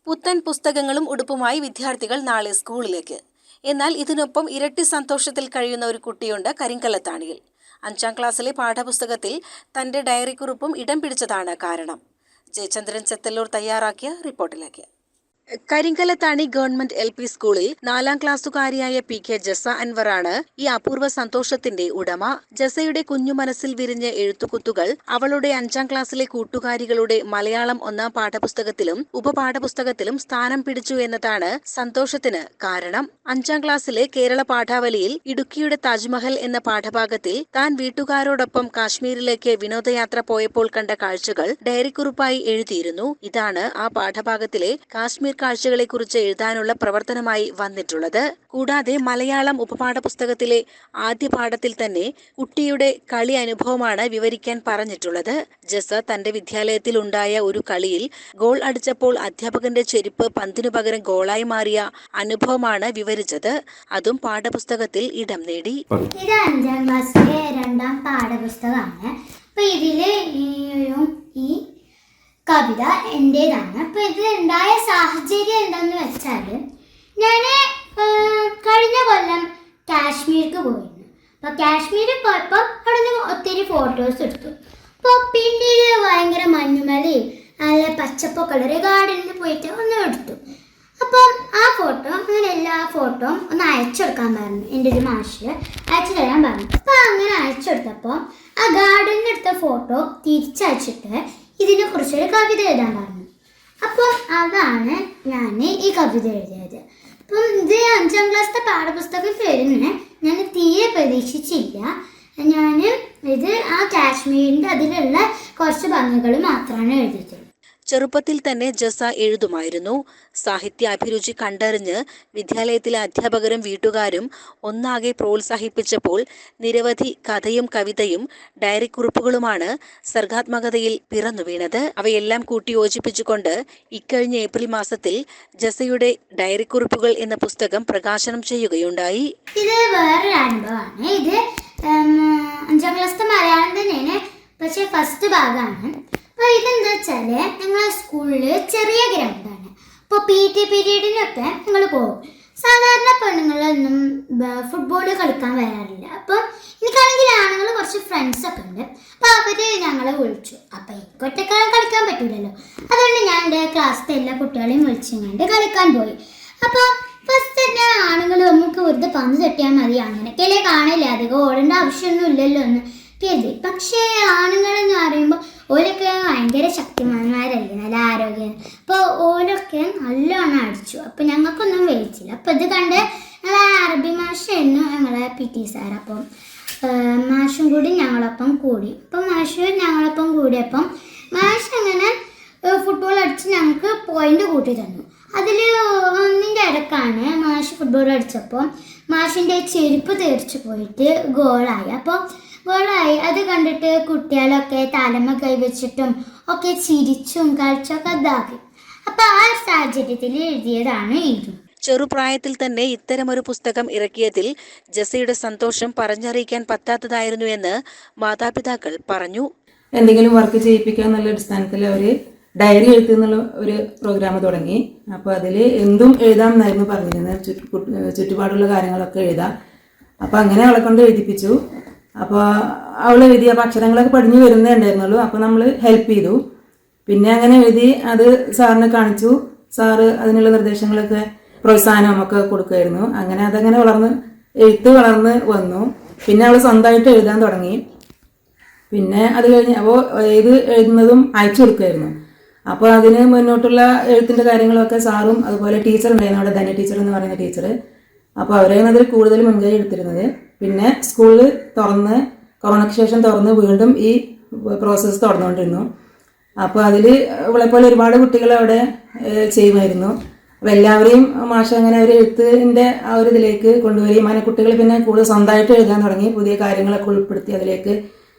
പുത്തൻ പുസ്തകങ്ങളും ഉടുപ്പുമായി വിദ്യാർത്ഥികൾ നാളെ സ്കൂളിലേക്ക്. എന്നാൽ ഇതിനൊപ്പം ഇരട്ടി സന്തോഷത്തിൽ കഴിയുന്ന ഒരു കുട്ടിയുണ്ട് കരിങ്കല്ലത്താണിയിൽ. 5ാം ക്ലാസ്സിലെ പാഠപുസ്തകത്തിൽ തന്റെ ഡയറിക്കുറിപ്പും ഇടം പിടിച്ചതാണ് കാരണം. ജയചന്ദ്രൻ ചെത്തല്ലൂർ തയ്യാറാക്കിയ റിപ്പോർട്ടിലേക്ക്. കരിങ്കല്ലത്താണി ഗവൺമെന്റ് LP സ്കൂളിൽ 4ാം ക്ലാസ്സുകാരിയായ PK ജസ അൻവറാണ് ഈ അപൂർവ സന്തോഷത്തിന്റെ ഉടമ. ജസയുടെ കുഞ്ഞു മനസ്സിൽ വിരിഞ്ഞ എഴുത്തുകുത്തുകൾ അവളുടെ 5ാം ക്ലാസ്സിലെ കൂട്ടുകാരികളുടെ മലയാളം 1ാം പാഠപുസ്തകത്തിലും ഉപപാഠപുസ്തകത്തിലും സ്ഥാനം പിടിച്ചു എന്നതാണ് സന്തോഷത്തിന് കാരണം. 5ാം ക്ലാസ്സിലെ കേരള പാഠാവലിയിൽ ഇടുക്കിയുടെ താജ്മഹൽ എന്ന പാഠഭാഗത്തിൽ താൻ വീട്ടുകാരോടൊപ്പം കാശ്മീരിലേക്ക് വിനോദയാത്ര പോയപ്പോൾ കണ്ട കാഴ്ചകൾ ഡയറിക്കുറിപ്പായി എഴുതിയിരുന്നു. ഇതാണ് ആ പാഠഭാഗത്തിലെ കാശ്മീർ കാഴ്ചകളെക്കുറിച്ച് എഴുതാനുള്ള പ്രവർത്തനമായി വന്നിട്ടുള്ളത്. കൂടാതെ മലയാളം ഉപപാഠപുസ്തകത്തിലെ ആദ്യ പാഠത്തിൽ തന്നെ കുട്ടിയുടെ കളി അനുഭവമാണ് വിവരിക്കാൻ പറഞ്ഞിട്ടുള്ളത്. ജസ തന്റെ വിദ്യാലയത്തിൽ ഉണ്ടായ ഒരു കളിയിൽ ഗോൾ അടിച്ചപ്പോൾ അധ്യാപകന്റെ ചെരുപ്പ് പന്തിനു പകരം ഗോളായി മാറിയ അനുഭവമാണ് വിവരിച്ചത്. അതും പാഠപുസ്തകത്തിൽ ഇടം നേടി. ഇത് 5ാം ക്ലാസ്സിലെ 2ാം പാഠപുസ്തകമാണ്. അപ്പൊ ഇതില് ഈ കവിത എന്റേതാണ്. അപ്പൊ ഇത് ഉണ്ടായ സാഹചര്യം എന്താന്ന് വെച്ചാൽ ഞാൻ കഴിഞ്ഞ കൊല്ലം കാശ്മീർക്ക് പോയിരുന്നു. അപ്പൊ കാശ്മീരിൽ പോയപ്പോൾ അവിടെ നിന്ന് ഒത്തിരി ഫോട്ടോസ് എടുത്തു. അപ്പോൾ പിന്നീട് ഭയങ്കര മഞ്ഞുമലയും നല്ല പച്ചപ്പൊക്കെ ഉള്ള ഒരു ഗാർഡനിൽ പോയിട്ട് ഒന്ന് എടുത്തു. അപ്പം ആ ഫോട്ടോ അങ്ങനെ എല്ലാ ഫോട്ടോയും ഒന്ന് അയച്ചെടുക്കാൻ പറഞ്ഞു. എൻ്റെ ഒരു മാഷിൽ അയച്ചു തരാൻ പറഞ്ഞു. അപ്പം അങ്ങനെ അയച്ചെടുത്തപ്പോൾ ആ ഗാർഡനിൽ എടുത്ത ഫോട്ടോ തിരിച്ചയച്ചിട്ട് ഇതിനെക്കുറിച്ചൊരു കവിത എഴുതാൻ പറഞ്ഞു. അപ്പം അതാണ് ഞാൻ ഈ കവിത എഴുതിയത്. അപ്പം ഇത് 5ാം ക്ലാസ്സിലെ പാഠപുസ്തകം വരുന്ന ഞാൻ തീരെ പ്രതീക്ഷിച്ചില്ല. ഞാൻ ഇത് ആ കാശ്മീരിൻ്റെ അതിലുള്ള കുറച്ച് ഭംഗികൾ മാത്രമാണ് എഴുതിയിട്ടുള്ളത്. ചെറുപ്പത്തിൽ തന്നെ ജസ എഴുതുമായിരുന്നു. സാഹിത്യ അഭിരുചി കണ്ടറിഞ്ഞ് വിദ്യാലയത്തിലെ അധ്യാപകരും വീട്ടുകാരും ഒന്നാകെ പ്രോത്സാഹിപ്പിച്ചപ്പോൾ നിരവധി കഥയും കവിതയും ഡയറിക്കുറിപ്പുകളുമാണ് സർഗാത്മകതയിൽ പിറന്നു വീണത്. അവയെല്ലാം കൂട്ടിയോജിപ്പിച്ചുകൊണ്ട് ഇക്കഴിഞ്ഞ ഏപ്രിൽ മാസത്തിൽ ജസയുടെ ഡയറിക്കുറിപ്പുകൾ എന്ന പുസ്തകം പ്രകാശനം ചെയ്യുകയുണ്ടായി. ഇത് വേറൊരു അനുഭവമാണ്. ഇത് 5ാം ക്ലാസ്സിലെ മലയാളം തന്നെയാണ്, പക്ഷേ ഫസ്റ്റ് ഭാഗമാണ്. അപ്പോൾ ഇതെന്താ വെച്ചാൽ ഞങ്ങളെ സ്കൂളിൽ ചെറിയ ഗ്രൗണ്ടാണ്. അപ്പോൾ PT പീരീഡിനൊക്കെ ഞങ്ങൾ പോകും. സാധാരണ പെണ്ണുങ്ങളൊന്നും ഫുട്ബോൾ കളിക്കാൻ വരാറില്ല. അപ്പോൾ എനിക്കാണെങ്കിൽ ആണുങ്ങൾ കുറച്ച് ഫ്രണ്ട്സൊക്കെ ഉണ്ട്. അപ്പോൾ അവർ ഞങ്ങളെ വിളിച്ചു. അപ്പോൾ എനിക്കൊറ്റക്ക് കളിക്കാൻ പറ്റില്ലല്ലോ. അതുകൊണ്ട് ഞാൻ എൻ്റെ ക്ലാസ്സിലെ എല്ലാ കുട്ടികളെയും വിളിച്ചുകൊണ്ട് കളിക്കാൻ പോയി. അപ്പോൾ ഫസ്റ്റ് തന്നെ ആണുങ്ങൾ നമുക്ക് വെറുതെ പന്ത് തട്ടിയാൽ മതി, അങ്ങനെയൊക്കെയല്ലേ കാണില്ല, അധികം ഓടേണ്ട ആവശ്യമൊന്നും ഇല്ലല്ലോ എന്ന് കരുതി. പക്ഷേ ആണുങ്ങളെന്ന് പറയുമ്പോൾ ഓരൊക്കെ ഭയങ്കര ശക്തിമാന്മാരല്ലേ, നല്ല ആരോഗ്യം. അപ്പോൾ ഓരൊക്കെ നല്ലോണം അടിച്ചു. അപ്പോൾ ഞങ്ങൾക്കൊന്നും വേവിച്ചില്ല. അപ്പോൾ ഇത് കണ്ട് ഞങ്ങൾ അറബി മാഷായിരുന്നു ഞങ്ങളെ PT സാർ. അപ്പം മാഷും കൂടി ഞങ്ങളൊപ്പം കൂടി. അപ്പം മാഷ് ഞങ്ങളൊപ്പം കൂടിയപ്പം മാഷ് അങ്ങനെ ഫുട്ബോൾ അടിച്ച് ഞങ്ങൾക്ക് പോയിന്റ് കൂട്ടി തന്നു. അതിൽ ഒന്നിൻ്റെ ഇടക്കാണ് മാഷ് ഫുട്ബോൾ അടിച്ചപ്പോൾ മാഷിൻ്റെ ചെരുപ്പ് തെറിച്ച് പോയിട്ട് ഗോളായി. അപ്പോൾ ഗോളായി അത് കണ്ടിട്ട് കുട്ടികളൊക്കെ തലമ കൈവച്ചിട്ടും ഒക്കെ ചിരിച്ചും കളിച്ചൊക്കെ ഇതാക്കി. അപ്പോൾ ആ സാഹചര്യത്തിൽ എഴുതിയതാണ് ഇതും. ചെറുപ്രായത്തിൽ തന്നെ ഇത്തരമൊരു പുസ്തകം ഇറക്കിയതിൽ ജസയുടെ സന്തോഷം പറഞ്ഞറിയിക്കാൻ പറ്റാത്തതായിരുന്നു എന്ന് മാതാപിതാക്കൾ പറഞ്ഞു. എന്തെങ്കിലും വർക്ക് ചെയ്യിപ്പിക്കുക എന്നുള്ള അടിസ്ഥാനത്തിൽ അവർ ഡയറി എഴുത്തുന്നുള്ള ഒരു പ്രോഗ്രാം തുടങ്ങി. അപ്പോൾ അതിൽ എന്തും എഴുതാമെന്നായിരുന്നു പറഞ്ഞിരുന്നത്. ചുറ്റുപാടുള്ള കാര്യങ്ങളൊക്കെ എഴുതാം. അപ്പോൾ അങ്ങനെ അവളെ കൊണ്ട് എഴുതിപ്പിച്ചു. അപ്പോൾ അവൾ എഴുതി. അപ്പോൾ അക്ഷരങ്ങളൊക്കെ പഠിഞ്ഞു വരുന്നേ ഉണ്ടായിരുന്നുള്ളൂ. അപ്പോൾ നമ്മൾ ഹെൽപ്പ് ചെയ്തു. പിന്നെ അങ്ങനെ എഴുതി അത് സാറിനെ കാണിച്ചു. സാറ് അതിനുള്ള നിർദ്ദേശങ്ങളൊക്കെ പ്രോത്സാഹനമൊക്കെ കൊടുക്കുമായിരുന്നു. അങ്ങനെ അതങ്ങനെ എഴുത്ത് വളർന്ന് വന്നു. പിന്നെ അവൾ സ്വന്തമായിട്ട് എഴുതാൻ തുടങ്ങി. പിന്നെ അത് കഴിഞ്ഞ് അപ്പോൾ എഴുതുന്നതും അയച്ചു കൊടുക്കുമായിരുന്നു. അപ്പോൾ അതിന് മുന്നോട്ടുള്ള എഴുത്തിൻ്റെ കാര്യങ്ങളൊക്കെ സാറും അതുപോലെ ടീച്ചർ ഉണ്ടായിരുന്നു അവിടെ, ധന്യ ടീച്ചർ എന്ന് പറയുന്ന ടീച്ചർ. അപ്പോൾ അവരെയാണ് അതിൽ കൂടുതൽ മുൻകൈ എടുത്തിരുന്നത്. പിന്നെ സ്കൂളിൽ കൊറോണയ്ക്ക് ശേഷം തുറന്ന് വീണ്ടും ഈ പ്രോസസ്സ് തുടർന്നുകൊണ്ടിരുന്നു. അപ്പോൾ അതിൽ ഇവളെപ്പോലെ ഒരുപാട് കുട്ടികൾ അവിടെ ചെയ്യുമായിരുന്നു. അപ്പോൾ എല്ലാവരെയും മാഷ അങ്ങനെ ഒരു എഴുത്തിൻ്റെ ആ ഒരു ഇതിലേക്ക് കൊണ്ടുവരികയും അങ്ങനെ കുട്ടികൾ പിന്നെ കൂടുതൽ സ്വന്തമായിട്ട് എഴുതാൻ തുടങ്ങി. പുതിയ കാര്യങ്ങളൊക്കെ ഉൾപ്പെടുത്തി അതിലേക്ക്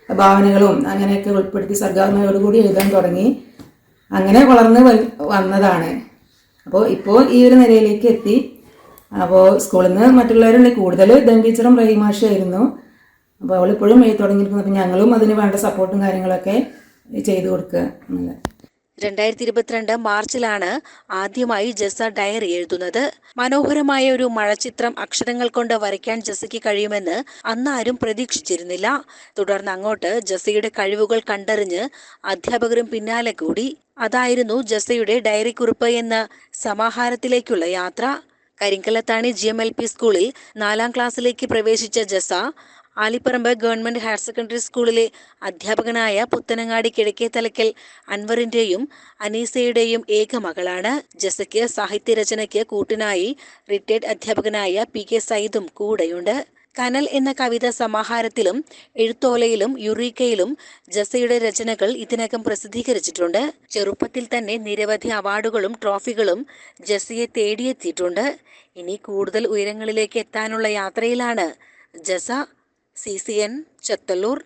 ഭാവനകളും അങ്ങനെയൊക്കെ ഉൾപ്പെടുത്തി സർഗാത്മകയോടുകൂടി എഴുതാൻ തുടങ്ങി. അങ്ങനെ വളർന്ന് വന്നതാണ്. അപ്പോൾ ഇപ്പോൾ ഈ ഒരു നിലയിലേക്ക് എത്തി. അപ്പോൾ സ്കൂളിൽ നിന്ന് മറ്റുള്ളവരുണ്ട്, കൂടുതൽ ധൻ ടീച്ചറും റഹീമാഷായിരുന്നു. അപ്പോൾ അവളിപ്പോഴും എഴുതി തുടങ്ങിയിരിക്കുന്നു. അപ്പോൾ ഞങ്ങളും അതിന് വേണ്ട സപ്പോർട്ടും കാര്യങ്ങളൊക്കെ ചെയ്തു കൊടുക്കുക. 2022 മാർച്ചിലാണ് ആദ്യമായി ജസ ഡയറി എഴുതുന്നത്. മനോഹരമായ ഒരു മഴച്ചിത്രം അക്ഷരങ്ങൾ കൊണ്ട് വരയ്ക്കാൻ ജസയ്ക്ക് കഴിയുമെന്ന് അന്നാരും പ്രതീക്ഷിച്ചിരുന്നില്ല. തുടർന്ന് അങ്ങോട്ട് ജസയുടെ കഴിവുകൾ കണ്ടറിഞ്ഞ് അധ്യാപകരും പിന്നാലെ കൂടി. അതായിരുന്നു ജസയുടെ ഡയറി കുറിപ്പ് എന്ന സമാഹാരത്തിലേക്കുള്ള യാത്ര. കരിങ്കലത്താണി GMLP സ്കൂളിൽ 4ാം ക്ലാസ്സിലേക്ക് പ്രവേശിച്ച ജസ ആലിപ്പറമ്പ് ഗവൺമെന്റ് ഹയർ സെക്കൻഡറി സ്കൂളിലെ അധ്യാപകനായ പുത്തനങ്ങാടി കിഴക്കേത്തലയ്ക്കൽ അൻവറിന്റെയും അനീസയുടെയും ഏക മകളാണ്. ജസയ്ക്ക് സാഹിത്യരചനയ്ക്ക് കൂട്ടിനായി റിട്ടയർഡ് അധ്യാപകനായ PK സയ്യിദും കൂടെയുണ്ട്. കനൽ എന്ന കവിതാ സമാഹാരത്തിലും എഴുത്തോലയിലും യുറീക്കയിലും ജസയുടെ രചനകൾ ഇതിനകം പ്രസിദ്ധീകരിച്ചിട്ടുണ്ട്. ചെറുപ്പത്തിൽ തന്നെ നിരവധി അവാർഡുകളും ട്രോഫികളും ജസയെ തേടിയെത്തിയിട്ടുണ്ട്. ഇനി കൂടുതൽ ഉയരങ്ങളിലേക്ക് എത്താനുള്ള യാത്രയിലാണ് ജസ. CCN ചത്തല്ലൂർ.